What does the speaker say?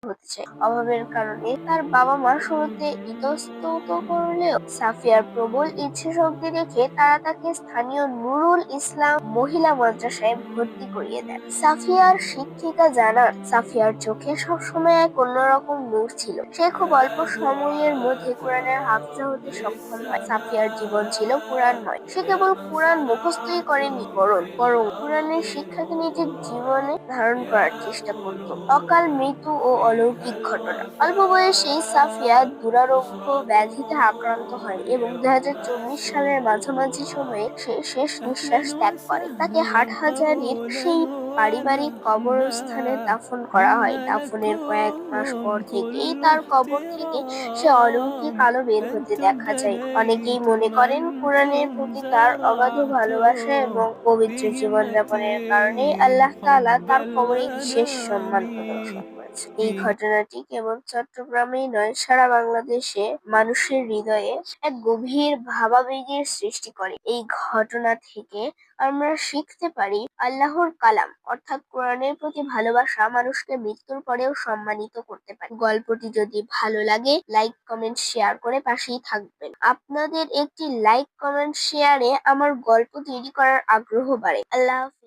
হতে চায়। অভাবের কারণে তার বাবা-মা শুরুতে ইতস্তত করলেও সাফিয়ার প্রবল ইচ্ছাশক্তি দেখে তারা তাকে স্থানীয় নুরুল ইসলাম মহিলা মাদ্রাসায় ভর্তি করিয়ে দেন। সাফিয়ার শিক্ষিকা জানান, সাফিয়ার চোখে সবসময় এক অন্যরকম নূর ছিল। সে খুব অল্প সময়ের মধ্যে কোরআনের হাফেজা হতে সক্ষম হয়। সাফিয়ার জীবন ছিল কোরআনময়। সে কেবল কোরআন মুখস্থই করেনি, বরং কোরআনের শিক্ষাকে নিজের জীবনে ধারণ করার চেষ্টা করত। অকাল মৃত্যু ও অলৌকিক ঘটনা। অল্প বয়সেই সাফিয়া দুরারোগ্য ব্যাধিতে আক্রান্ত হয় এবং 2024 সালের মাঝামাঝি সময়ে সে শেষ নিঃশ্বাস ত্যাগ করে। তাকে হাটহাজারীর সেই পারিবারিক কবরস্থানে দাফন করা হয়। দাফনের কয়েক মাস পর থেকেই তার কবর থেকে সে অলৌকিক আলো বের হতে দেখা যায়। অনেকেই মনে করেন কোরআনের প্রতি তার অগাধ ভালোবাসা এবং পবিত্র জীবনযাপনের কারণে আল্লাহ তাআলা তার কবরে বিশেষ সম্মান প্রদর্শন করেছে। এই ঘটনাটি কেবল চট্টগ্রামেই নয়, সারা বাংলাদেশে মানুষের হৃদয়ে এক গভীর ভাবাবেগের সৃষ্টি করে। এই ঘটনা থেকে আমরা শিখতে পারি আল্লাহর কালাম অর্থাৎ কোরআনের প্রতি ভালোবাসা মানুষকে মৃত্যুর পরেও সম্মানিত করতে পারে। গল্পটি যদি ভালো লাগে লাইক কমেন্ট শেয়ার করে পাশেই থাকবেন। আপনাদের একটি লাইক কমেন্ট শেয়ারে আমার গল্প তৈরি করার আগ্রহ বাড়ে। আল্লাহ হাফেজ।